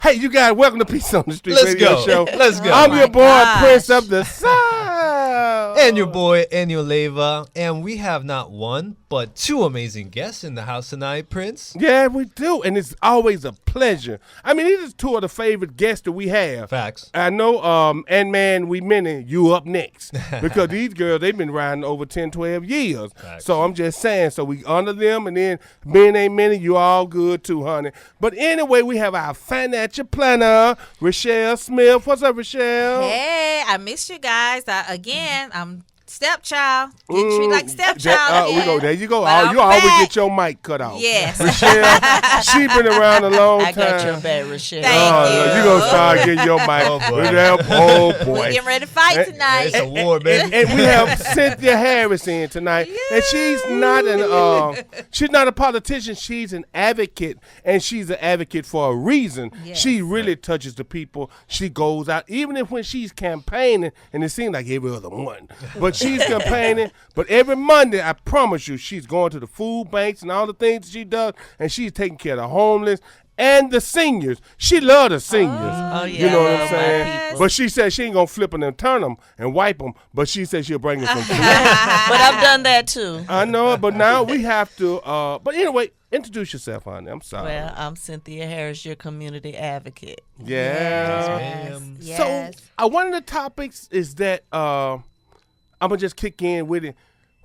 Hey, you guys, welcome to Peace on the Street Let's Radio go. Show. Let's go. I'm your boy, gosh. Prince of the South. And your boy, Enyo Leva. And we have not one, but two amazing guests in the house tonight, Prince. Yeah, we do, and it's always a pleasure. I mean, these are two of the favorite guests that we have. Facts. I know, and man, we many, you up next. Because these girls, they've been riding over 10, 12 years. Facts. So I'm just saying, so we honor them, and then men ain't many, you all good too, honey. But anyway, we have our financial planner, Reshell Smith. What's up, Reshell? Hey, I missed you guys. I'm stepchild. Getting treated like stepchild. We go, there you go. But I'm You always back. get your mic cut off. Yes. Reshell, she been around a long time. I got your back, Reshell. Thank you. You gonna start getting your mic. Oh, boy. Oh boy. We're getting ready to fight tonight. It's a war, baby. And we have Cynthia Harris in tonight, and she's not a politician. She's an advocate, and she's an advocate for a reason. Yes. She really touches the people. She goes out, even if when she's campaigning, and it seems like every other one, but she's campaigning. But every Monday, I promise you, she's going to the food banks and all the things she does, and she's taking care of the homeless and the seniors. She loves the seniors. Oh, yeah. You know what I'm My saying? people. But she said she ain't going to flip them and turn them and wipe them, but she said she'll bring them some food. But I've done that too. I know it, but now we have to, but anyway, introduce yourself, honey. I'm sorry. Well, I'm Cynthia Harris, your community advocate. Yeah. ma'am. Yes. So one of the topics is that I'm going to just kick in with it.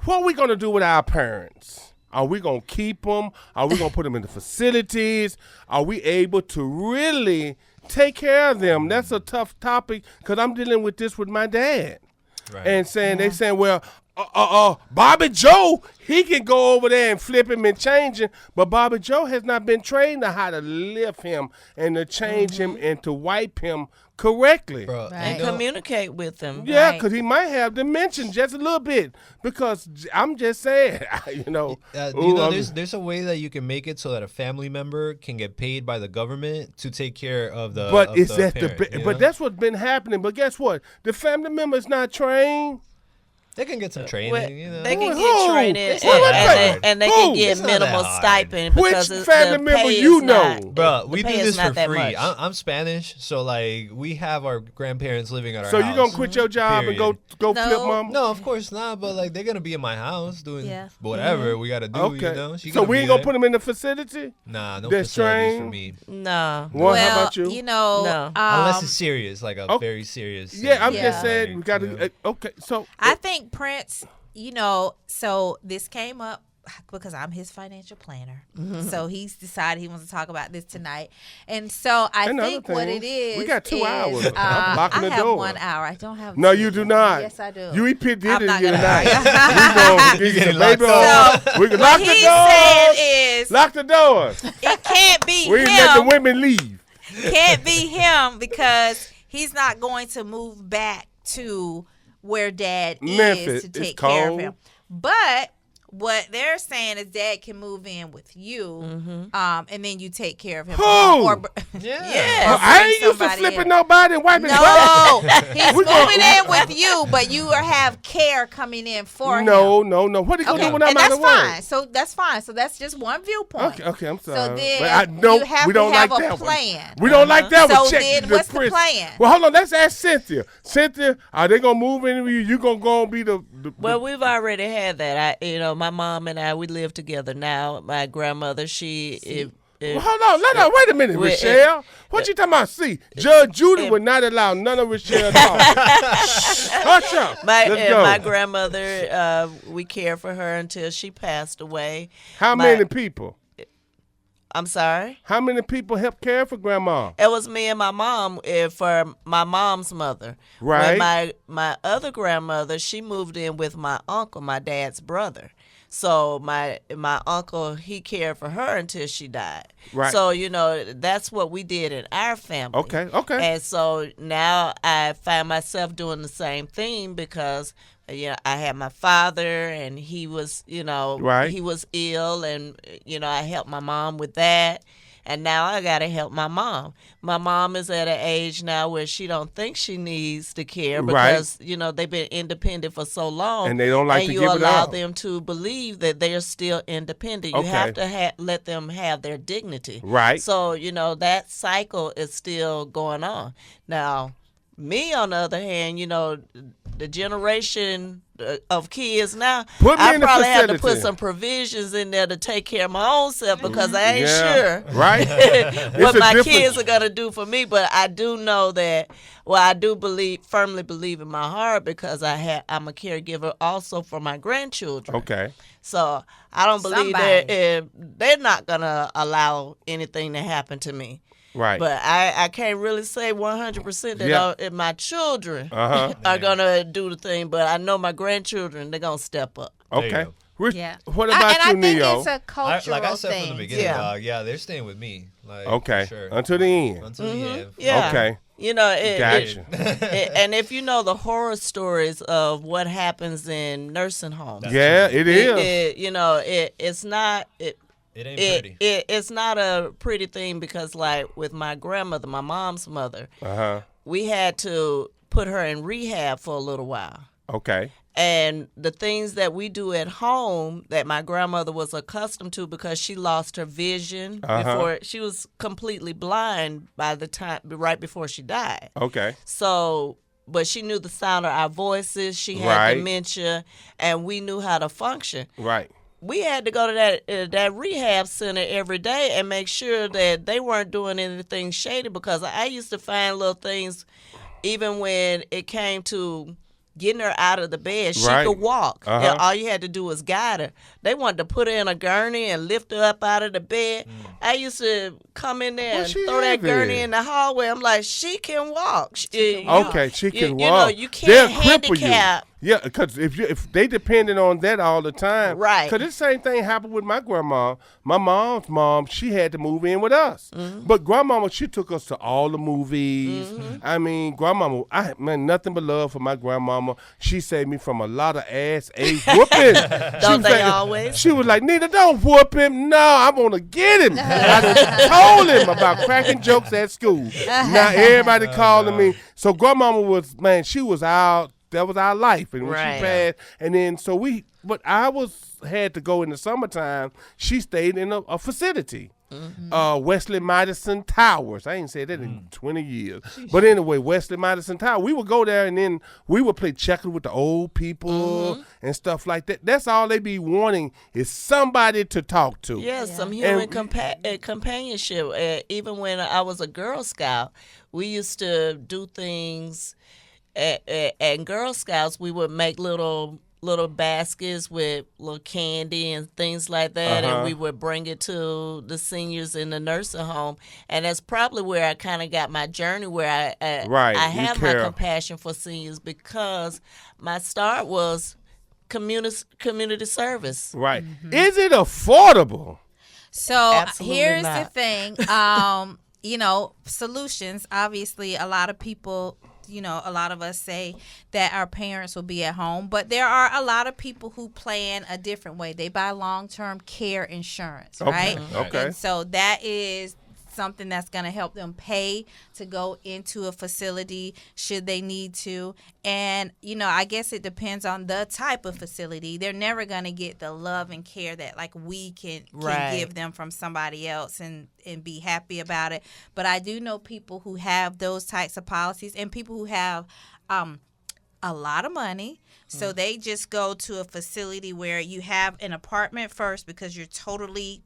What are we going to do with our parents? Are we going to keep them? Are we going to put them in the facilities? Are we able to really take care of them? That's a tough topic because I'm dealing with this with my dad. Right. And they saying, well, Bobby Joe, he can go over there and flip him and change him, but Bobby Joe has not been trained on how to lift him and to change him and to wipe him correctly. Bro, And communicate with them. Yeah, Right. because he might have dementia just a little bit. Because I'm just saying, there's a way that you can make it so that a family member can get paid by the government to take care of the. But of it's the at parent, the you but know? that's what's been happening. But guess what? The family member is not trained. They can get some training. Well, you know. they can Who? get trained It's and, not that and, hard. and they Who? can get It's not that minimal hard. stipend Which because the family member pay you is know? not, Bro, the we pay do is this not for that free. much. I'm Spanish, so like we have our grandparents living at our So house. you gonna quit your job and go No. flip mom? No, of course not. But like they're gonna be in my house doing Yeah. whatever we gotta do. Okay. You know. She So we be ain't gonna there. put them in the facility. Nah, no That's facilities for trained? me. No. Well, well, how about you? No. Unless it's serious, like a Oh. very serious. Yeah, I'm Yeah. just saying we got You know? to. Okay, so I think Prince, so this came up because I'm his financial planner. So he's decided he wants to talk about this tonight. And so I And think other what things. it is. We got 2 is, hours. I'm locking the I have door. 1 hour. I don't have. no, two. you do not. Yes, I do. You eat pit did I'm it not gonna tonight. argue. We gonna getting baby locked on. We can What lock the he's doors. saying is Lock the doors. it can't be We ain't let the him. women leave. Can't be him because he's not going to move back to where dad Memphis, is to it's take care of cold. him. But what they're saying is dad can move in with you, and then you take care of him. Who? Yeah. I bring ain't used to somebody flipping in. nobody and wiping No, he's We gonna- moving in with you, but you have care coming in for him. No. What are you gonna Okay, do when I'm and out that's of work? fine. So that's fine. So that's just one viewpoint. Okay, I'm sorry. So then but I don't, you have we to don't have like a that plan. one. We don't like that So one. Check then what's the prince. plan? Well, hold on. Let's ask Cynthia. Cynthia, are they gonna move in with you? You gonna go and be the Well, we've already had that. My mom and I, we live together now. My grandmother, Well, hold on. Wait a minute, Well, Reshell. What you talking about? See, Judge Judy would not allow none of Reshell talk. Hush up. Let's go. my grandmother, we cared for her until she passed away. How my- many people? I'm sorry? How many people help care for grandma? It was me and my mom for my mom's mother. Right. When my other grandmother, she moved in with my uncle, my dad's brother. So my uncle, he cared for her until she died. Right. So, that's what we did in our family. Okay. And so now I find myself doing the same thing because I had my father and he was, Right. he was ill and, I helped my mom with that. and now I got to help my mom. My mom is at an age now where she don't think she needs the care because they've been independent for so long, and they don't like and to you give it allow up. them to believe that they are still independent. You have to let them have their dignity. Right. So that cycle is still going on. Now, me on the other hand, the generation of kids now, I probably have to put some provisions in there to take care of my own self because I ain't sure right? what my kids are going to do for me. But I do know that, I do firmly believe in my heart because I'm a caregiver also for my grandchildren. Okay. So I don't believe that they're not going to allow anything to happen to me. Right. But I can't really say 100% that my children are going to do the thing, but I know my grandchildren, they're going to step up. Okay. What about I you, think Neo? it's a cultural like I said thing. from the beginning, they're staying with me. Like, okay. for sure. Until the end. Until the end. Yeah. Okay. Gotcha. Gotcha. And if you know the horror stories of what happens in nursing homes. Yeah, it is. It's not... It ain't pretty. It's not a pretty thing because, like, with my grandmother, my mom's mother, we had to put her in rehab for a little while. Okay. And the things that we do at home that my grandmother was accustomed to because she lost her vision before she was completely blind by the time right before she died. Okay. So, but she knew the sound of our voices. She had dementia, and we knew how to function. Right. We had to go to that rehab center every day and make sure that they weren't doing anything shady because I used to find little things even when it came to getting her out of the bed. She could walk. All you had to do was guide her. They wanted to put her in a gurney and lift her up out of the bed. I used to come in there and throw that gurney in the hallway. I'm like, she can walk. She can walk. You can't handicap. Yeah, because if they depended on that all the time, right? Because the same thing happened with my grandma. My mom's mom, she had to move in with us, but grandmama, she took us to all the movies. I mean, grandmama, nothing but love for my grandmama. She saved me from a lot of ass whooping. Don't they always? She was like, Nina, don't whoop him. No, I'm gonna get him. I done told him about cracking jokes at school. Now everybody calling me. So grandmama was, she was out. That was our life, and when she passed, and then but I had to go in the summertime. She stayed in a facility, Wesley Madison Towers. I ain't said that in 20 years, but anyway, Wesley Madison Towers. We would go there, and then we would play checkers with the old people and stuff like that. That's all they be wanting is somebody to talk to. Some human companionship. Even when I was a Girl Scout, we used to do things. At Girl Scouts, we would make little baskets with little candy and things like that, and we would bring it to the seniors in the nursing home. And that's probably where I kind of got my journey, where I have my compassion for seniors because my start was community service. Right. Is it affordable? So Absolutely here's not. the thing. Solutions. Obviously, a lot of people. A lot of us say that our parents will be at home, but there are a lot of people who plan a different way. They buy long-term care insurance, right? Okay. And so that is something that's going to help them pay to go into a facility should they need to. And, I guess it depends on the type of facility. They're never going to get the love and care that like we can give them from somebody else and be happy about it. But I do know people who have those types of policies and people who have a lot of money. So they just go to a facility where you have an apartment first because you're totally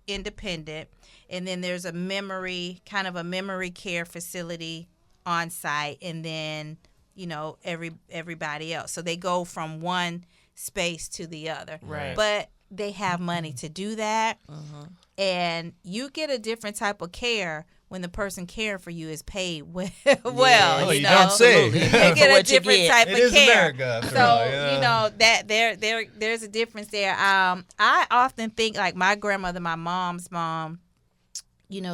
independent, and then there's a memory care facility on site, and then everybody else. So they go from one space to the other. Right. But they have money to do that, and you get a different type of care when the person caring for you is paid well. You don't say. You get a different type it of is care. America, So all, that there's a difference there. I often think like my grandmother, my mom's mom.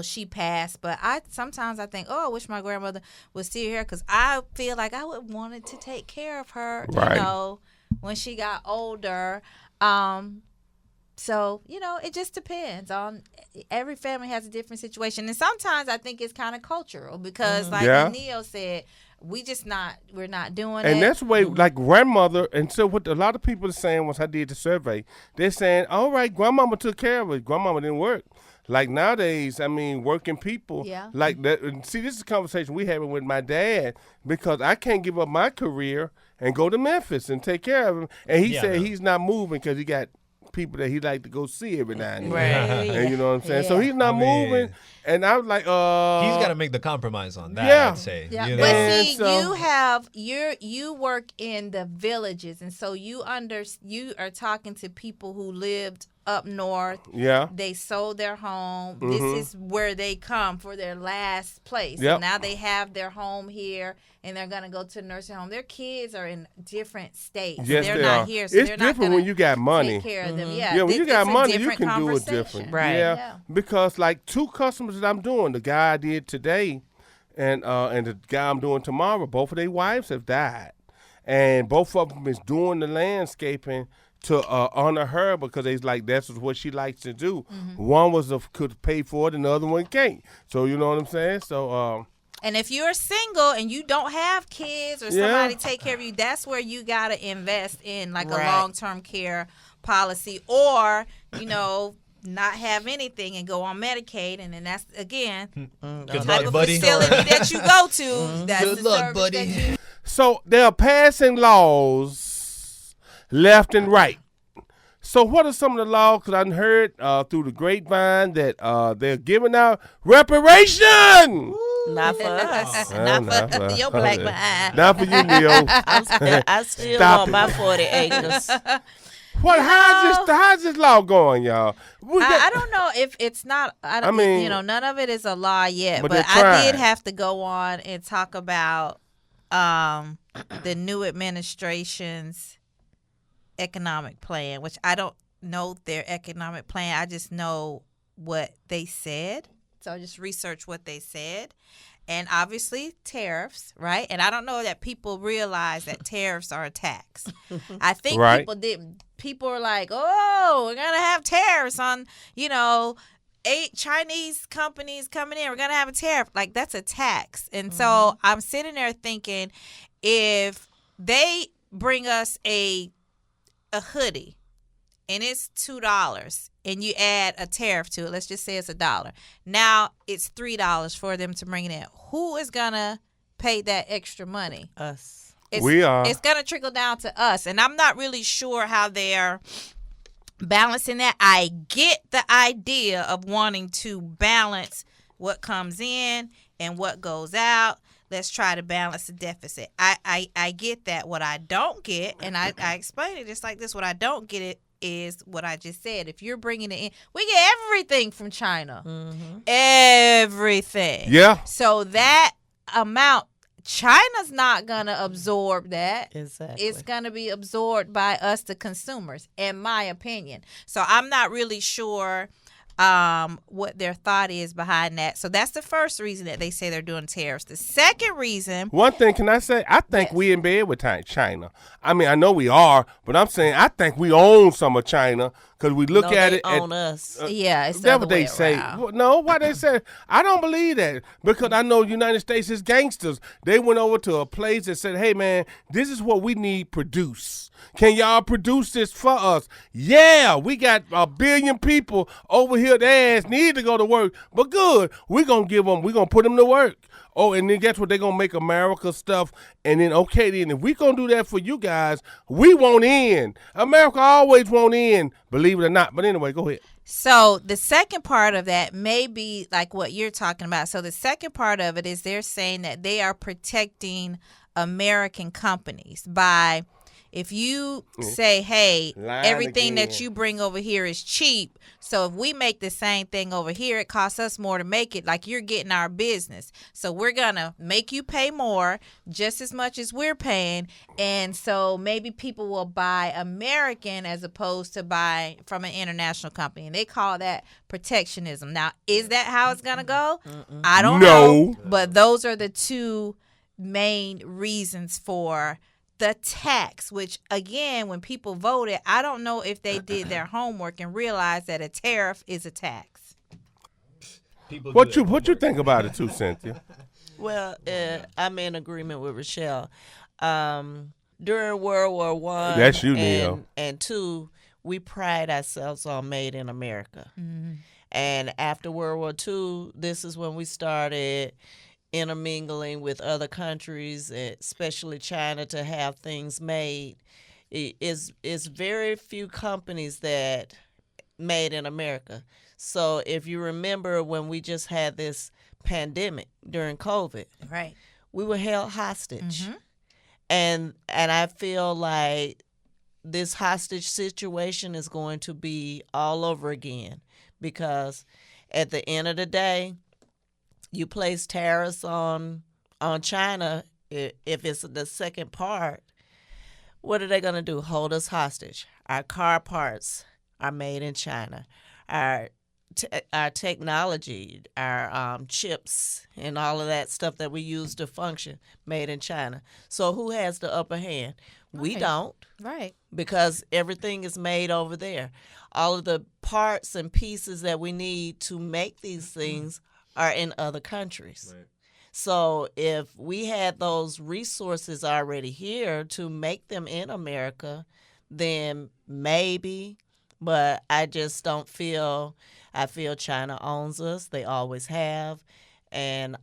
She passed, but sometimes I think, I wish my grandmother was still here because I feel like I would wanted to take care of her. Right. When she got older. So, it just depends on every family has a different situation. And sometimes I think it's kind of cultural because like Neo said, we're not doing it. And that's the way, like grandmother, and so what a lot of people are saying once I did the survey, they're saying, all right, grandmama took care of it. Grandmama didn't work. Like nowadays, I mean, working people, like that. And see, this is a conversation we having with my dad because I can't give up my career and go to Memphis and take care of him. And he said he's not moving because he got people that he like to go see every now and then. Right. And you know what I'm saying? So he's not moving. And I was like, he's got to make the compromise on that, I'd say. Yeah. You know? But see, you work in the villages, and so you are talking to people who lived up north. Yeah. They sold their home. This is where they come for their last place. Yep. So now they have their home here, and they're going to go to a nursing home. Their kids are in different states. Yes, they're they not are. here, so it's they're not different when you got money. take care of them. Yeah, when you got money, you can do it different. Right. Yeah. Because like 2 customers that I'm doing, the guy I did today and the guy I'm doing tomorrow, both of their wives have died. And both of them is doing the landscaping to honor her because they like that's what she likes to do. One could pay for it and the other one can't. So you know what I'm saying? So and if you're single and you don't have kids or somebody take care of you, that's where you got to invest in like a long-term care policy or, not have anything and go on Medicaid. And then that's, again, the type of facility that you go to. That's Good luck, buddy. So they're passing laws left and right. So what are some of the laws? Because I heard through the grapevine that they're giving out reparation. Not for us. Not for your black behind. Not for you, Leo. I still want my 40 acres. How's this law going, y'all? I don't know if it's not. I mean, none of it is a law yet. But I did have to go on and talk about the new administration's economic plan, which I don't know their economic plan. I just know what they said. So I just researched what they said. And obviously tariffs, right? And I don't know that people realize that tariffs are a tax. I think people didn't. People are like, oh, we're going to have tariffs on, 8 Chinese companies coming in. We're going to have a tariff. Like, that's a tax. And so I'm sitting there thinking, if they bring us a hoodie and it's $2 and you add a tariff to it, let's just say it's $1. Now it's $3 for them to bring it in. Who is going to pay that extra money? Us. We are. It's going to trickle down to us. And I'm not really sure how they're balancing that. I get the idea of wanting to balance what comes in and what goes out. Let's try to balance the deficit. I get that. What I don't get, and I explain it just like this, what I don't get it is what I just said. If you're bringing it in, we get everything from China. Everything. Yeah. So that amount, China's not going to absorb that. Exactly. It's going to be absorbed by us, the consumers, in my opinion. So I'm not really sure what their thought is behind that. So that's the first reason that they say they're doing tariffs. The second reason. One thing, can I say? I think we in bed with China. I mean, I know we are, but I'm saying I think we own some of China because we look at it. Own us. Yeah, it's the that's other what they way say. around. No, why they say? I don't believe that because I know United States is gangsters. They went over to a place and said, "Hey, man, this is what we need produce. Can y'all produce this for us?" Yeah, we got 1 billion people over here. Their ass need to go to work, but good, we're gonna put them to work. Oh, and then guess what? They're going to make America stuff. And then, okay, then if we going to do that for you guys, we won't end. America always won't end, believe it or not. But anyway, go ahead. So the second part of that may be like what you're talking about. So the second part of it is they're saying that they are protecting American companies by, if you say, hey, everything that you bring over here is cheap, so if we make the same thing over here, it costs us more to make it, like you're getting our business. So we're going to make you pay more, just as much as we're paying, and so maybe people will buy American as opposed to buy from an international company. And they call that protectionism. Now, is that how it's going to go? I don't know. But those are the two main reasons for the tax, which again, when people voted, I don't know if they did their homework and realized that a tariff is a tax. What you think about it too, Cynthia? Well, I'm in agreement with Reshell. During World War One, That's you, Neil. and two, we pride ourselves on Made in America. Mm-hmm. And after World War II, this is when we started intermingling with other countries, especially China, to have things made. It's very few companies that made in America. So if you remember when we just had this pandemic during COVID, Right. we were held hostage. Mm-hmm. And I feel like this hostage situation is going to be all over again, because at the end of the day, you place tariffs on China. If it's the second part, what are they going to do? Hold us hostage. Our car parts are made in China. Our technology, our chips, and all of that stuff that we use to function, made in China. So who has the upper hand? We Right. don't, Right. because everything is made over there. All of the parts and pieces that we need to make these things are in other countries. Right. So if we had those resources already here to make them in America, then maybe, but I just don't feel, I feel China owns us. They always have. And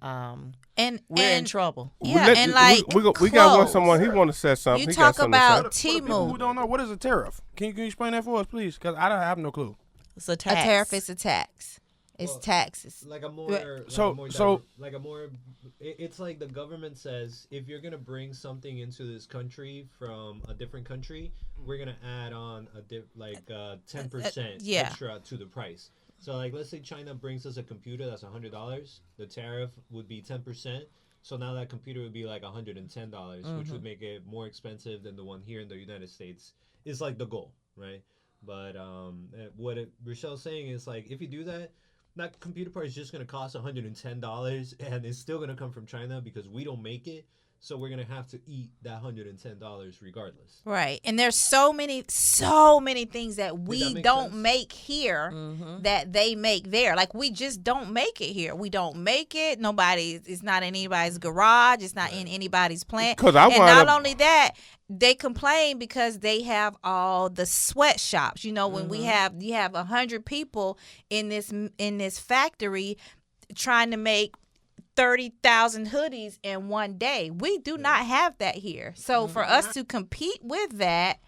we're in trouble. Yeah, and like we got one clothes. someone he want to say something. You He talk got something to about say. For the people who Temu. don't know, what is a tariff? Can you explain that for us, please? Because I have no clue. It's a A tax. tariff is a tax. It's Well, taxes. Like a more, it's like the government says, if you're gonna bring something into this country from a different country, we're gonna add on 10% yeah. extra to the price. So like, let's say China brings us a computer that's $100, the tariff would be 10%. So now that computer would be like $110, which would make it more expensive than the one here in the United States. Is like the goal, right? But what Reshel's saying is like, if you do that, that computer part is just going to cost $110, and it's still going to come from China because we don't make it. So we're going to have to eat that $110 regardless. Right. And there's so many things that we that make don't sense? make here that they make there. Like, we just don't make it here. We don't make it. It's not in anybody's garage. It's not in anybody's plant. 'Cause I and wound not up- only that, they complain because they have all the sweatshops. You know, when you have 100 people in this factory trying to make 30,000 hoodies in one day. We do not have that here. So for us to compete with that,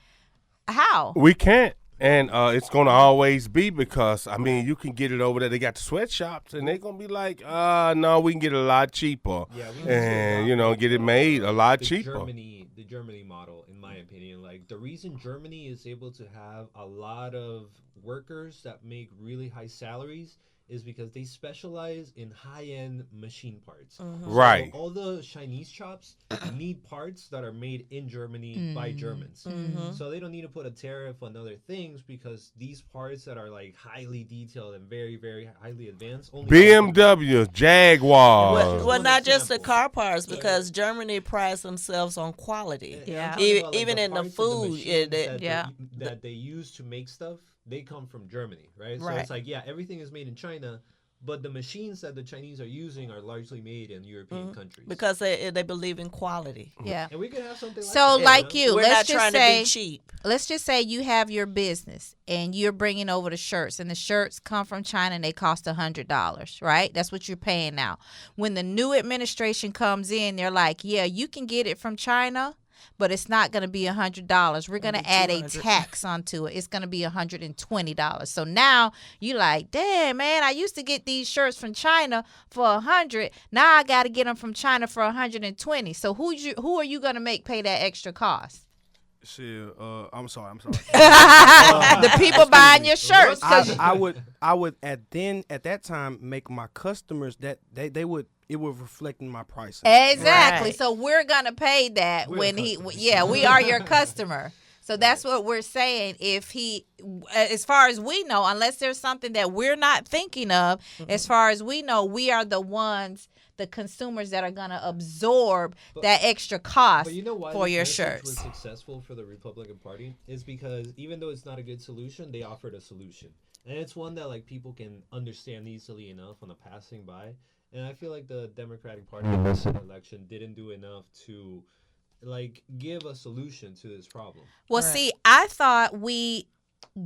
how? We can't. And it's going to always be, because, I mean, you can get it over there. They got the sweatshops, and they're going to be like, no, we can get it a lot cheaper. Yeah, we And, get it made a lot cheaper. The Germany model, in my opinion, like the reason Germany is able to have a lot of workers that make really high salaries is because they specialize in high-end machine parts. Right. So all the Chinese shops need parts that are made in Germany by Germans. So they don't need to put a tariff on other things, because these parts that are like highly detailed and very, very highly advanced only BMW, Jaguars. Well, not just the example. car parts, because Germany prides themselves on quality. Yeah. I'm talking about, Even in the parts of food, machines Yeah. that they use to make stuff, they come from Germany, right? So Right. it's like, yeah, everything is made in China, but the machines that the Chinese are using are largely made in European countries. Because they believe in quality. Yeah. And we could have something So like that. like know? you, We're let's not just trying say to be cheap. let's just say you have your business and you're bringing over the shirts, and the shirts come from China and they cost $100, right? That's what you're paying now. When the new administration comes in, they're like, yeah, you can get it from China, but it's not going to be $100. We're going to add a $200. tax onto it. It's going to be $120. So now you're like, damn, man, I used to get these shirts from China for $100. Now I got to get them from China for $120. So who are you going to make pay that extra cost? Shit, I'm sorry. The people buying your shirts. 'Cause I would at that time make my customers that it would reflect in my pricing. Exactly. Right. So we're gonna pay that we are your customer. So that's what we're saying. If he, as far as we know, unless there's something that we're not thinking of, as far as we know, we are the ones, the consumers that are going to absorb that extra cost But you know why for this your message shirts. was successful for the Republican Party is because even though it's not a good solution, they offered a solution, and it's one that like people can understand easily enough on a passing by. And I feel like the Democratic Party in this election didn't do enough to like give a solution to this problem. Well, see, I thought we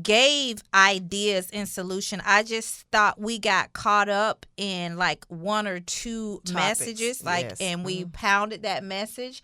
gave ideas and solution. I just thought we got caught up in like one or two messages, like, and we pounded that message,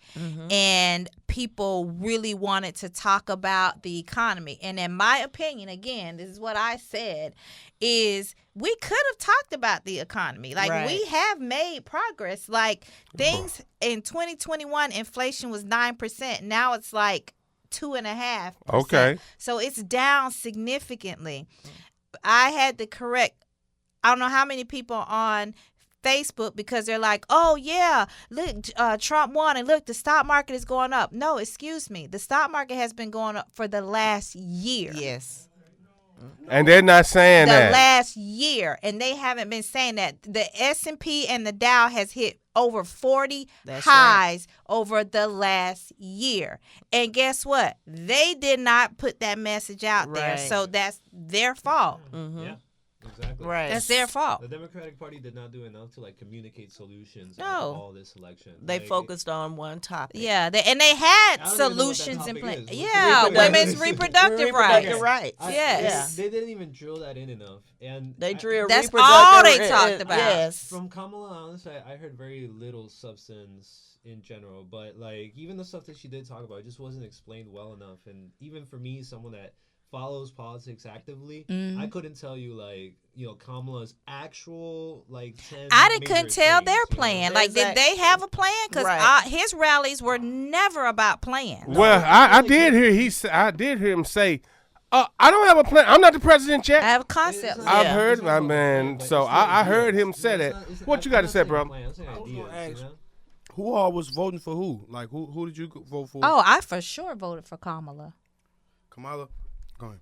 and people really wanted to talk about the economy. And in my opinion, again, this is what I said, is we could have talked about the economy. Like, we have made progress. Like, things in 2021, inflation was 9%. Now it's like 2.5%. Okay. So it's down significantly. I had to correct, I don't know how many people on Facebook, because they're like, oh yeah, look, Trump won, and look, the stock market is going up. No, excuse me. The stock market has been going up for the last year. Yes. And they're not saying The that. last year, and they haven't been saying that. The S&P and the Dow has hit over 40 highs over the last year. And guess what? They did not put that message out there. So that's their fault. Yeah, exactly. Right. That's their fault. The Democratic Party did not do enough to like communicate solutions No. on all this election. They Like, focused on one topic. Yeah, and they had I don't even know what that solutions in topic place. is. What's Yeah, the women's reproductive rights. rights. Yes. They didn't even drill that in enough, and They drew That's reproductive. all they talked about. Yes. From Kamala, honestly, I heard very little substance in general. But like even the stuff that she did talk about, it just wasn't explained well enough. And even for me, someone that follows politics actively, I couldn't tell you like Kamala's actual like 10 I couldn't major tell things, their you know? plan. Like, did they have a plan? Because his rallies were never about plans. Well, I did hear I did hear him say, I don't have a plan. I'm not the president yet. I have concepts. It's I've not- heard, it's not my about man. plan, but So it's I still heard ideas. him say that. It's not- What you I'm got to not say, saying bro? plan, I'm saying I was gonna ideas, ask- you know? Who all was voting for who? Like who did you vote for? Oh, I for sure voted for Kamala. Kamala. Go ahead.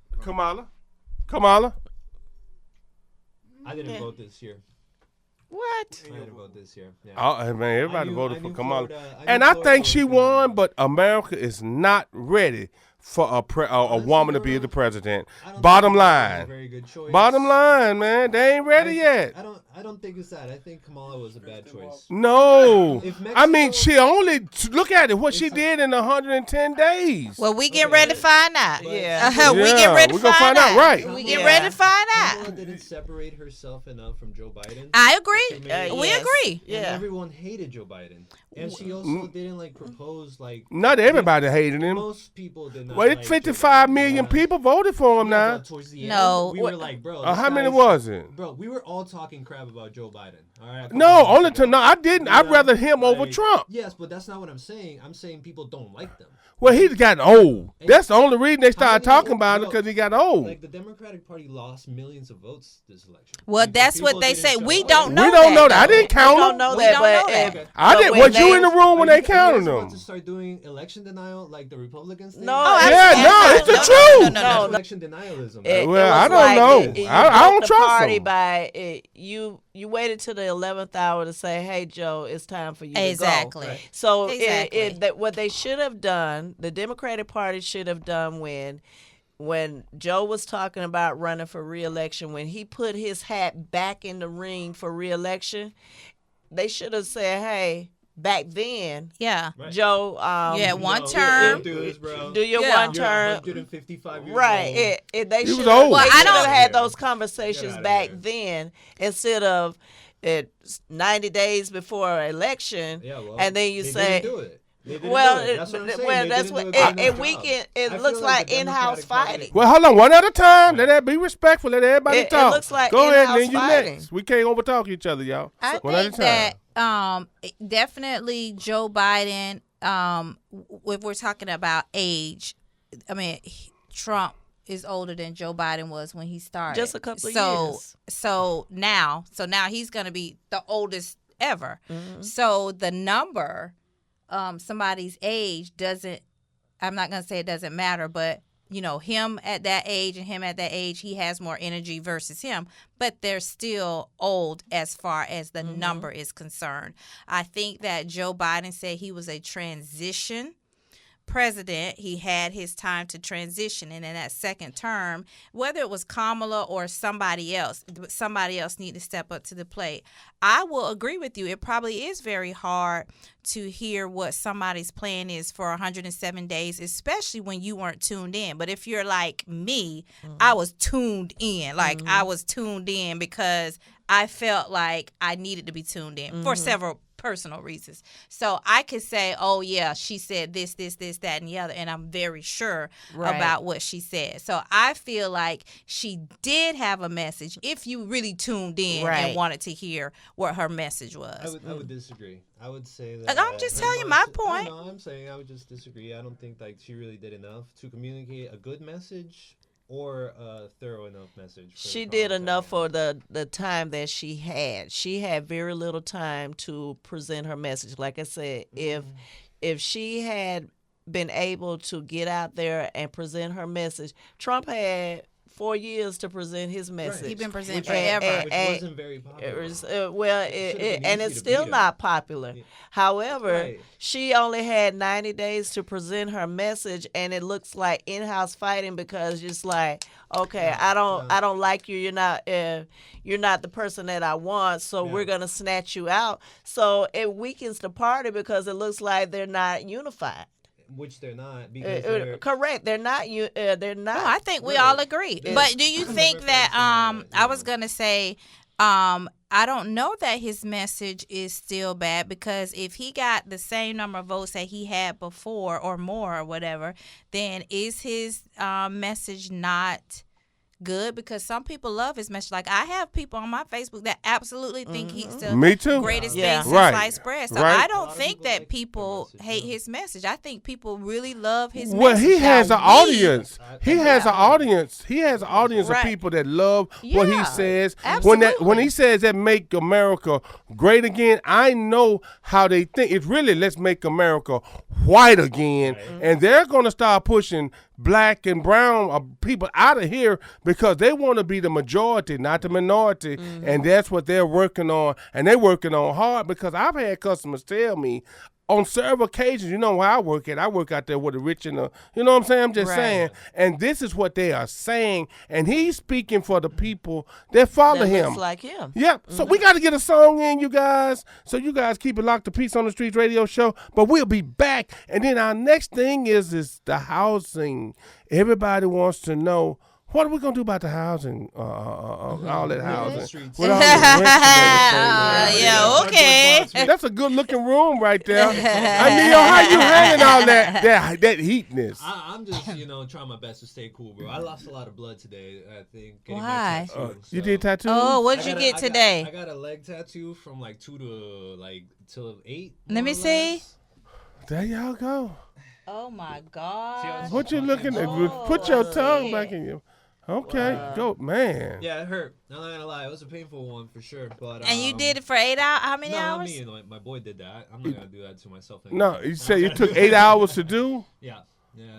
Kamala. I didn't vote this year. What? I didn't vote this year. Yeah. Oh, man, everybody I knew- voted I for knew Kamala. Florida- I knew And I Florida think was she gonna won, win. but America is not ready for a woman to be the president. I don't Bottom think Kamala was a line. very good choice. Bottom line, man. They ain't ready yet. I don't think it's that. I think Kamala was a bad choice. No. If I mean, Mexico- she only, look at it, what she did in 110 days. Well, we get ready to find out. Yeah. We Yeah, get ready to we gonna find find out, right. We get Yeah. ready to find Kamala out. didn't separate herself enough from Joe Biden. I agree. We We yes. agree. And Yeah. everyone hated Joe Biden. And she also didn't like propose like Not everybody hated him. most people did not. Well, like it's Joe 55 Biden, million yeah. people voted for him Yeah, now. but towards the No. end, we were like, bro. How this many guy's- was it? Bro, we were all talking crap about Joe Biden. All right. No, only to, no, I didn't. I'd rather him over Like, Trump. Yes, but that's not what I'm saying. I'm saying people don't like them. Well, he's gotten old. That's the only reason they started many talking old- about it, bro, because he got old. Like the Democratic Party lost millions of votes this election. Well, Because that's what people they didn't say. show We up. don't know We don't know that. I though. didn't count We don't them. know We that, don't but know that. Okay. I but did. when Was you in the room when Are they you guys counted about them? to start doing election denial like the Republicans did? No, Oh, Yeah, absolutely. no, it's the No, truth. no, That's no. election denialism. It Well, I was don't like know. you I broke don't the trust party them. by you waited till the 11th hour to say, "Hey, Joe, it's time for you Exactly. to go." So Exactly. that what they should have done, the Democratic Party should have done when Joe was talking about running for re-election, when he put his hat back in the ring for re-election, they should have said, "Hey, back then, Yeah. Right. Joe, You had one No, term. do this, bro. do your Yeah. one You're term." 155 years Right. old. They He was should old. Well, they I should have don't- had Get those outta conversations here. back then instead of 90 days before an election, Yeah, well, and then you they say, didn't do it. They didn't well, do it. That's what I'm saying. well, They that's didn't what, do a good and enough we job. can. I It feel looks like the in-house Democratic Party- fighting. Well, hold on, one at a time. Let that be respectful. Let everybody It talk. looks like Go ahead, in-house then you fighting. next. We can't overtalk each other, y'all. I One at a think time. that definitely Joe Biden, if we're talking about age, I mean, Trump is older than Joe Biden was when he started. Just a couple of years. So now he's going to be the oldest ever. Mm-hmm. So the number, somebody's age doesn't I'm not going to say it doesn't matter, but him at that age and him at that age, he has more energy versus him, but they're still old as far as the number is concerned. I think that Joe Biden said he was a transition president. He had his time to transition, and in that second term, whether it was Kamala or somebody else need to step up to the plate. I will agree with you. It probably is very hard to hear what somebody's plan is for 107 days, especially when you weren't tuned in. But if you're like me, I was tuned in. I was tuned in because I felt like I needed to be tuned in for several personal reasons. So I could say, oh, yeah, she said this, that, and the other, and I'm very sure about what she said. So I feel like she did have a message if you really tuned in and wanted to hear what her message was. I would disagree. I would say that. I'm just telling you my point. No, I'm saying I would just disagree. I don't think she really did enough to communicate a good message or a thorough enough message. She did enough for the time that she had. She had very little time to present her message. Like I said, if she had been able to get out there and present her message, Trump had 4 years to present his message. He's been presenting forever. Which wasn't very popular. It's still not popular. Yeah. However, she only had 90 days to present her message, and it looks like in-house fighting because it's like, okay, I don't like you. You're not the person that I want, so we're gonna snatch you out. So it weakens the party because it looks like they're not unified. Which they're not, because correct. They're not. They're not. No, I think we all agree. But do you think that? I was gonna say, I don't know that his message is still bad, because if he got the same number of votes that he had before or more or whatever, then is his message not good? Because some people love his message. Like, I have people on my Facebook that absolutely think he's the Me too. greatest Yeah. thing since Right. sliced bread. So Right. I don't think that people hate his message. I think people really love his Well, message. he has an Now, audience. He has an audience. He has an audience Right. of people that love what he Yeah, says. absolutely. When he says that make America great again, I know how they think. It's really let's make America white again, and they're going to start pushing black and brown people out of here because they want to be the majority, not the minority, and that's what they're working on, and they're working on hard because I've had customers tell me on several occasions, where I work at. I work out there with the rich and you know what I'm saying? I'm just saying. And this is what they are saying. And he's speaking for the people that follow That him. looks like him. Yep. So we got to get a song in, you guys. So you guys keep it locked to Peace on the Streets radio show. But we'll be back. And then our next thing is the housing. Everybody wants to know, what are we going to do about the housing, all that housing? With all the rent and everything, yeah, okay. That's a good looking room right there. Neil, how you hanging all that heatness? I'm just, trying my best to stay cool, bro. I lost a lot of blood today, I think. Why? You did tattoos? Oh, what'd you get today? I got a leg tattoo from 2 to till 8. Let me see. There y'all go. Oh my God. What you looking at? Put your tongue back in you. Okay, go, man. Yeah, it hurt. I'm not gonna lie, it was a painful one for sure. But And you did it for 8 hours? How many no, hours? not me. My boy did that. I'm not gonna do that to myself anymore. No, you say you took 8 hours to do? Yeah.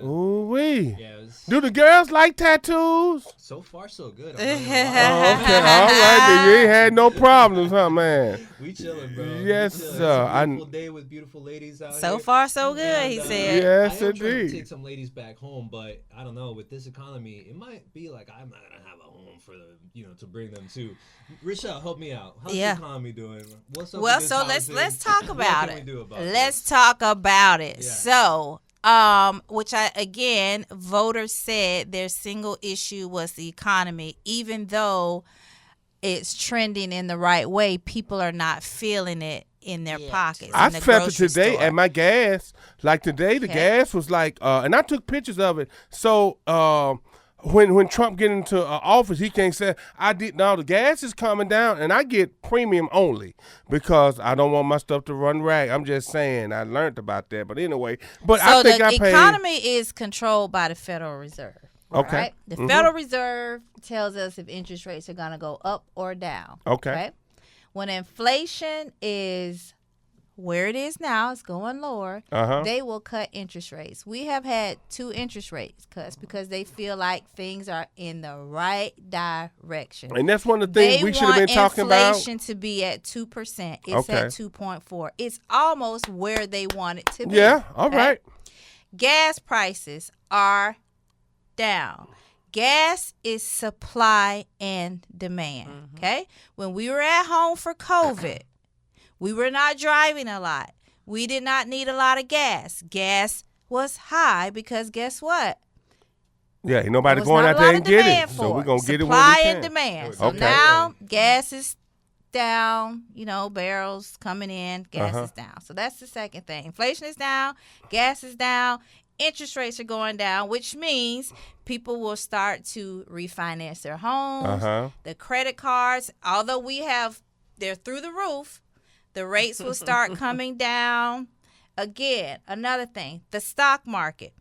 Ooh wee. Yeah, it was, Do the girls like tattoos? so far so good. Okay, all right. Then you ain't had no problems, huh, man? We chilling, bro. Yes, we chilling. sir. It's a beautiful day with beautiful ladies out here. So far, so good, he And, said. Yes, I am trying indeed. to take some ladies back home, but I don't know. With this economy, it might be like I'm not gonna have a home for the, to bring them to. Reshell, help me out. How's the economy doing? What's up? Well, with this so housing? let's talk about What can it. we do about Let's this? talk about it. Yeah. So, which voters said their single issue was the economy, even though it's trending in the right way, people are not feeling it in their pockets. I in the felt it grocery today store. at my gas. Like today, the gas was like, and I took pictures of it. So when Trump get into office, he can't say, the gas is coming down, and I get premium only because I don't want my stuff to run rag. I'm just saying, I learned about that. But anyway, I So think the I paid. economy is controlled by the Federal Reserve. Okay. Right? The Federal Reserve tells us if interest rates are going to go up or down. Okay. Right? When inflation is where it is now, it's going lower. Uh-huh. They will cut interest rates. We have had 2 interest rates cuts because they feel like things are in the right direction. And that's one of the things we should have been talking about. They want inflation to be at 2%. It's at 2.4. It's almost where they want it to be. Yeah, all right. Gas prices are down. Gas is supply and demand, okay? When we were at home for COVID, we were not driving a lot. We did not need a lot of gas. Gas was high because guess what? Yeah, ain't nobody going out there and get it. So we're going to get it when we Supply can. and demand. So Okay. now gas is down, barrels coming in, gas is down. So that's the second thing. Inflation is down, gas is down, interest rates are going down, which means people will start to refinance their homes. The credit cards, although they're through the roof, the rates will start coming down. Again, another thing, the stock market,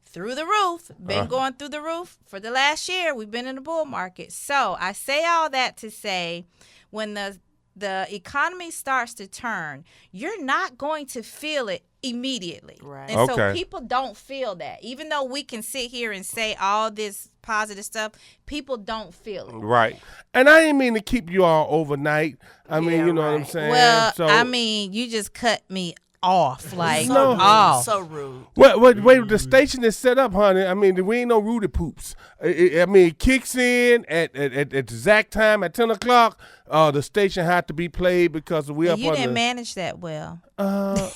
through the roof, been going through the roof for the last year. We've been in the bull market. So I say all that to say, when the economy starts to turn, you're not going to feel it immediately. Right. And so people don't feel that. Even though we can sit here and say all this positive stuff, people don't feel it. Right. And I didn't mean to keep you all overnight. I mean, you know what I'm saying? Well, so, I mean, you just cut me off. Like, No. off. So rude. Wait, the station is set up, honey. I mean, we ain't no Rudy Poops. I mean, it kicks in at the exact time at 10 o'clock. The station had to be played because we up You on didn't the... manage that well. Okay.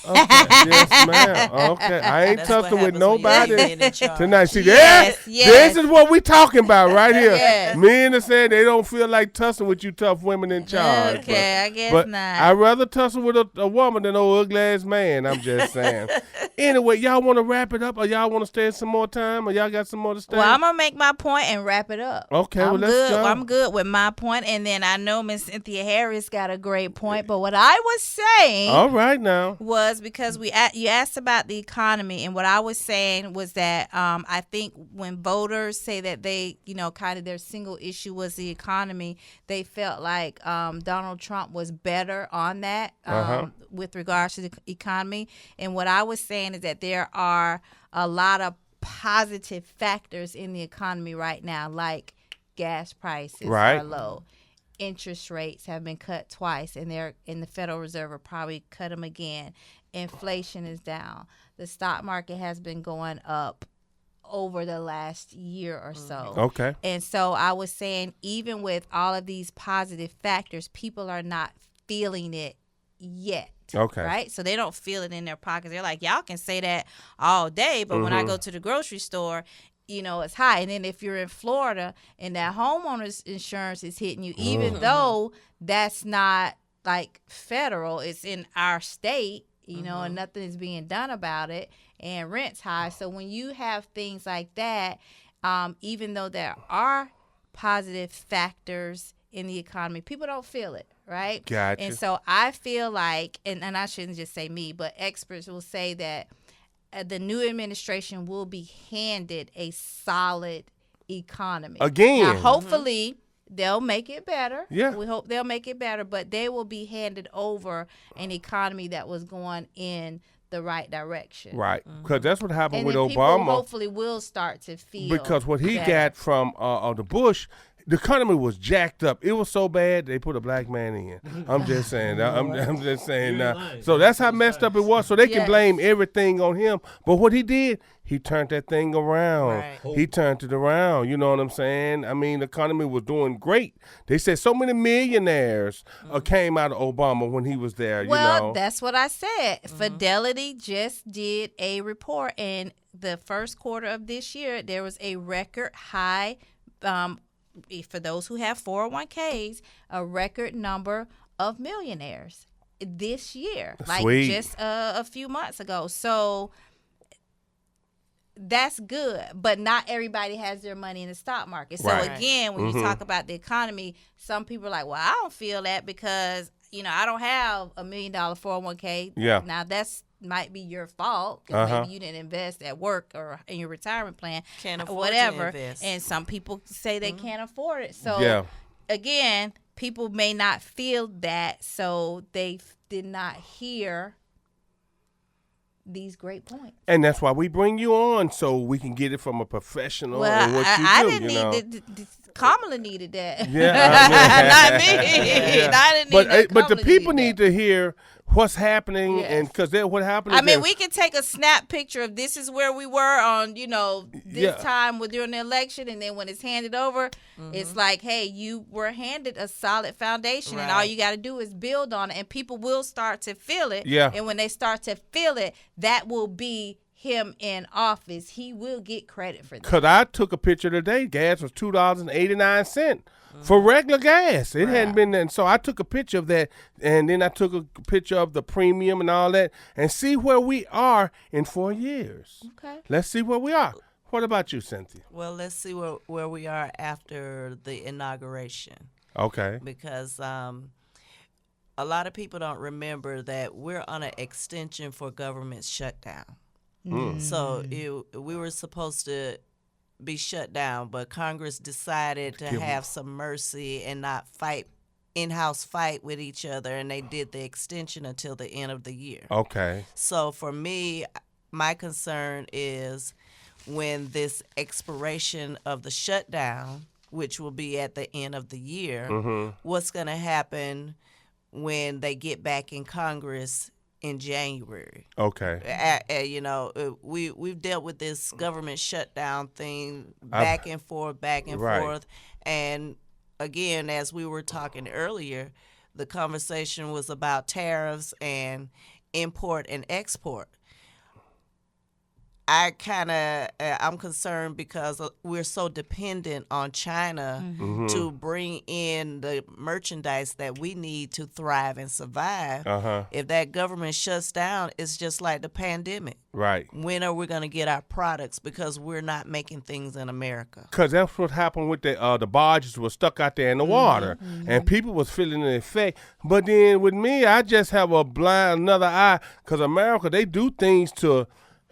Yes, ma'am. Okay. I ain't That's tussling what with happens when nobody you're in charge. tonight. See, Yes, yes. this is what we talking about right here. Yes. Men are saying they don't feel like tussling with you tough women in charge. Okay, I guess but not. I'd rather tussle with a woman than an ugly ass man. I'm just saying. Anyway, y'all want to wrap it up, or y'all want to stay some more time, or y'all got some more to stay? Well, I'm gonna make my point and wrap it up. Okay, I'm well, let's good. go. I'm good with my point, and then I know Miss Cynthia Harris got a great point. But what I was saying, All right now. was because you asked about the economy, and what I was saying was that I think when voters say that they, kind of their single issue was the economy, they felt like Donald Trump was better on that with regards to the economy. And what I was saying is that there are a lot of positive factors in the economy right now, like gas prices are low. Interest rates have been cut twice, and the Federal Reserve will probably cut them again. Inflation is down. The stock market has been going up over the last year or so. Okay. And so I was saying, even with all of these positive factors, people are not feeling it yet. Okay. Right? So they don't feel it in their pockets. They're like, y'all can say that all day, but when I go to the grocery store, it's high. And then if you're in Florida and that homeowner's insurance is hitting you, even though that's not like federal, it's in our state, and nothing is being done about it, and rent's high. So when you have things like that, even though there are positive factors in the economy, people don't feel it, right? Gotcha. And so I feel like, and I shouldn't just say me, but experts will say that the new administration will be handed a solid economy. Again. Now, hopefully, they'll make it better. Yeah. We hope they'll make it better, but they will be handed over an economy that was going in the right direction. Right. Because that's what happened And with then people Obama. hopefully will start to feel Because what he better. got from the Bush, the economy was jacked up. It was so bad they put a black man in. I'm just saying. I'm just saying. So that's how messed up it was. So they can Yes. blame everything on him. But what he did, he turned that thing around. Right. He turned it around. You know what I'm saying? I mean, the economy was doing great. They said so many millionaires came out of Obama when he was there. Well, that's what I said. Fidelity just did a report, and the first quarter of this year, there was a record high, for those who have 401ks, a record number of millionaires this year, like Sweet. just a few months ago. So that's good, but not everybody has their money in the stock market. So Right. again, when you talk about the economy, some people are like, well, I don't feel that because, I don't have $1 million 401k. Yeah. Now that's might be your fault because Uh-huh. maybe you didn't invest at work or in your retirement plan, Can't afford to whatever. invest. And some people say they can't afford it. So Yeah. again, people may not feel that, so they did not hear these great points. And that's why we bring you on, so we can get it from a professional. Well, and what you I do, didn't you know? need Kamala needed that. Yeah, Not me. Yeah. I didn't need that. But the Kamala people needed need to hear what's happening, Yes. and because what happened. I is mean, that- we can take a snap picture of this is where we were on, this time during the election, and then when it's handed over, it's like, hey, you were handed a solid foundation, and all Right. you got to do is build on it, and people will start to feel it. Yeah. And when they start to feel it, that will be him in office. He will get credit for that. Cause I took a picture today. Gas was $2.89 for regular gas. It hadn't been, and so I took a picture of that, and then I took a picture of the premium and all that, and see where we are in 4 years. Okay. Let's see where we are. What about you, Cynthia? Well, let's see where we are after the inauguration, Okay. because a lot of people don't remember that we're on an extension for government shutdown. So we were supposed to be shut down, but Congress decided to have some mercy and not in-house fight with each other, and they did the extension until the end of the year. Okay. So for me, my concern is when this expiration of the shutdown, which will be at the end of the year, what's going to happen when they get back in Congress in January? Okay. We've dealt with this government shutdown thing back and forth, and again, as we were talking earlier, the conversation was about tariffs and import and export. I'm concerned because we're so dependent on China to bring in the merchandise that we need to thrive and survive. If that government shuts down, it's just like the pandemic. Right. When are we going to get our products? Because we're not making things in America. Because that's what happened with the barges were stuck out there in the water, and people was feeling the effect. But then with me, I just have another eye, because America, they do things to.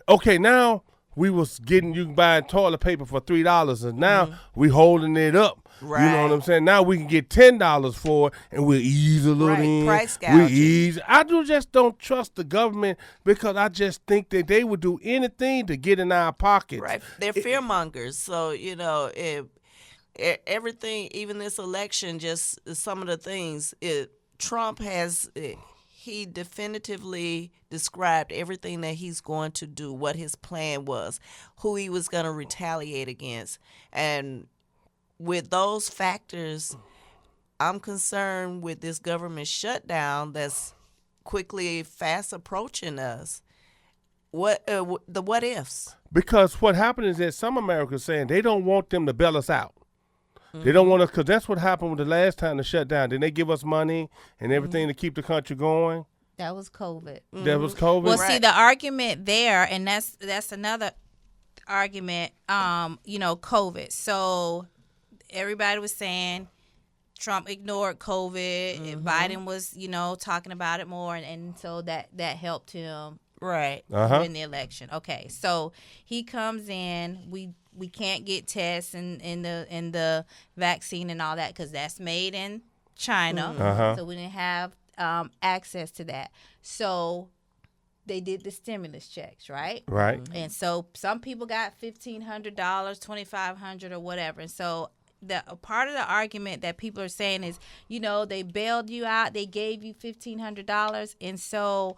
Okay, now we was getting, you can buy toilet paper for $3, and now we holding it up. Right. You know what I'm saying? Now we can get $10 for it, and we'll ease a little Right, in. price We gouging. ease. I just don't trust the government, because I just think that they would do anything to get in our pockets. Right. They're fear mongers. So, everything, even this election, just some of the things, Trump has... He definitively described everything that he's going to do, what his plan was, who he was going to retaliate against. And with those factors, I'm concerned with this government shutdown that's quickly fast approaching us. What ifs? Because what happened is that some Americans saying they don't want them to bail us out. They don't want us, because that's what happened with the last time to shut down. Didn't they give us money and everything to keep the country going? That was COVID. That was COVID. Well, see, the argument there, and that's another argument, COVID. So everybody was saying Trump ignored COVID, and Biden was, talking about it more, and so that helped him win the election. Okay, so he comes in, we can't get tests in the vaccine and all that, because that's made in China. So we didn't have access to that. So they did the stimulus checks, right? Right. And so some people got $1,500, $2,500, or whatever. And so the part of the argument that people are saying is, they bailed you out, they gave you $1,500, and so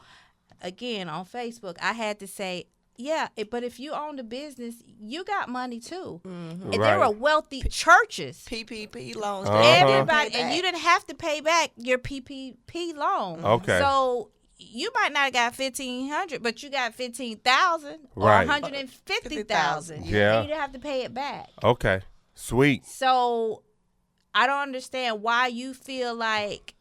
again on Facebook, I had to say, yeah, but if you own the business, you got money too. And there were wealthy churches. PPP loans. Everybody, and you didn't have to pay back your PPP loan. Okay. So you might not have got $1,500, but you got $15,000 or Right. $150,000. Yeah. And you didn't have to pay it back. Okay. Sweet. So I don't understand why you feel like,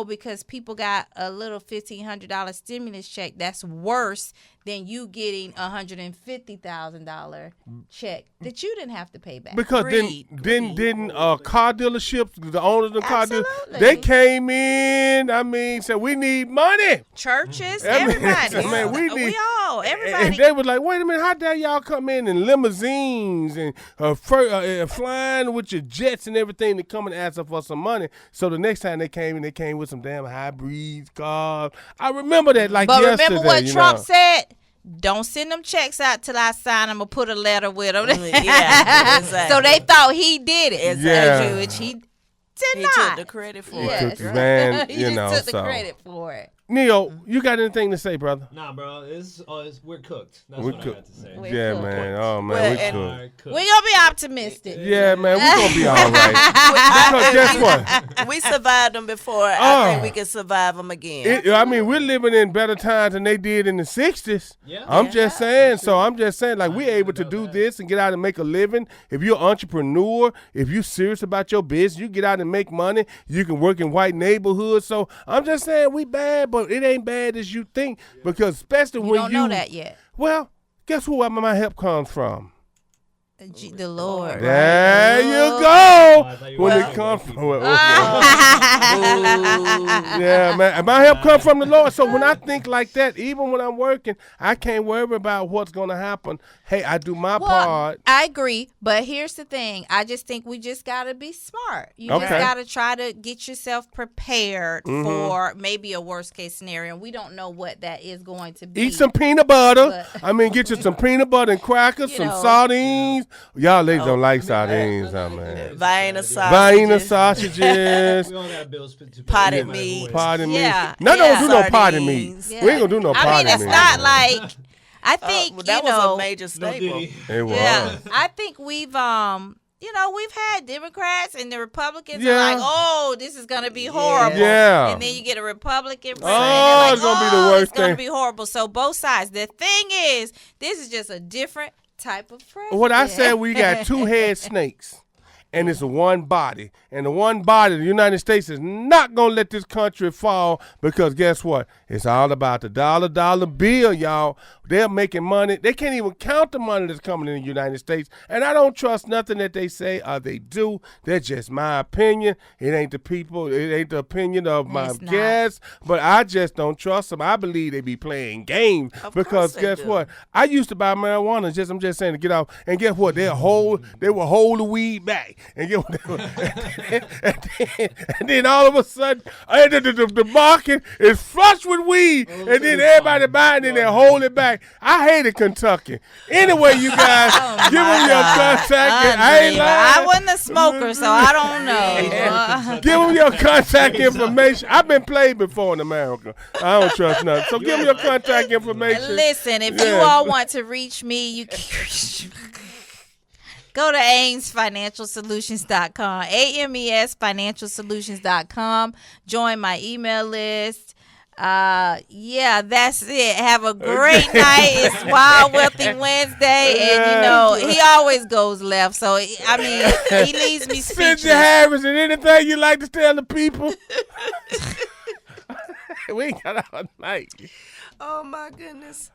because people got a little $1,500 stimulus check, that's worse than you getting a $150,000 check that you didn't have to pay back. Because didn't car dealerships, the owners of car dealerships, Absolutely. they came in, said we need money. Churches, I mean, everybody. I mean, we We need- all. No, And everybody. they was like, wait a minute, how dare y'all come in limousines and flying with your jets and everything to come and ask us for some money? So the next time they came with some damn hybrids cars. I remember that like But yesterday. remember what you Trump know? said? Don't send them checks out till I sign them or put a letter with them. Yeah, exactly. So they thought he did it. Yeah. Which he did He not. took the credit for Yes. it. Took the van, He you just know. took the So credit for it. Neo, you got anything to say, brother? Nah, bro, we're cooked. That's We what I cooked. got to say. We're Yeah, cooked. man. Oh man, Well, we and- cooked. Are cooked. We're gonna be optimistic. Yeah, man, we gonna be all right. Because guess what? We survived them before. I Oh. think we can survive them again. I mean, we're living in better times than they did in the 60s. Yeah. I'm just saying. So True. I'm just saying, like, we're able to about do that. this and get out and make a living. If you're an entrepreneur, if you're serious about your business, you get out and make money. You can work in white neighborhoods. So I'm just saying, we bad, but it ain't bad as you think. Because especially You when don't know that yet. Well, guess who my help comes from? The Lord. There you I go. thought you When were it saying comes white from, people. yeah, man. And my help come from the Lord. So when I think like that, even when I'm working, I can't worry about what's gonna happen. Hey, I do my Well, part. I agree, but here's the thing. I just think we just got to be smart. You just Okay. got to try to get yourself prepared Mm-hmm. for maybe a worst case scenario. We don't know what that is going to be. Eat some peanut butter. But- I mean, get you some peanut butter and crackers, You some know. sardines. Y'all ladies don't like sardines, man. Vienna Vienna sausages. sausages. We all got bills to pay. Potted no matter meat. who it is. Potted Yeah, meat. No, yeah. don't do no potted meat. Sardines. We ain't gonna do no I potted mean, it's meat. not like I think Well, that you know. was a major No staple. Diddy. It was. Yeah, I think we've we've had Democrats and the Republicans Yeah. are like, oh, this is gonna be horrible. Yeah. And then you get a Republican president. Oh, they're like, it's gonna be the "Oh, worst it's gonna thing." be horrible. So both sides. The thing is, this is just a different type of president. What I said, we got two head snakes, and it's one body. And the one body, the United States, is not going to let this country fall because guess what? It's all about the dollar bill, y'all. They're making money. They can't even count the money that's coming in the United States. And I don't trust nothing that they say or they do. That's just my opinion. It ain't the people. It ain't the opinion of my It's not. guests. But I just don't trust them. I believe they be playing games because course they guess do. what? I used to buy marijuana. I'm just saying to get off. And guess what? They will hold the weed back. And get what? and then all of a sudden, the market is flush with weed, and then everybody buying it and they hold it back. I hated Kentucky. Anyway, you guys, give them your contact. I ain't I lying. wasn't a smoker, so I don't know. Give them your contact information. I've been played before in America. I don't trust nothing. So give them your contact information. Listen, if you Yeah. all want to reach me, you can go to AmesFinancialSolutions.com, AMESFinancialSolutions.com. Join my email list. Yeah, that's it. Have a great night. It's Wild Wealthy Wednesday, and he always goes left. So I mean, he leaves me Cynthia speechless. Harris, and anything you like to tell the people? We ain't got all night. Oh my goodness!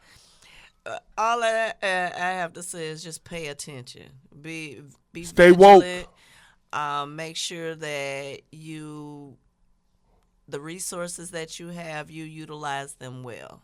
All I have to say is just pay attention. Be Stay woke. vigilant. Make sure that the resources that you have, you utilize them well.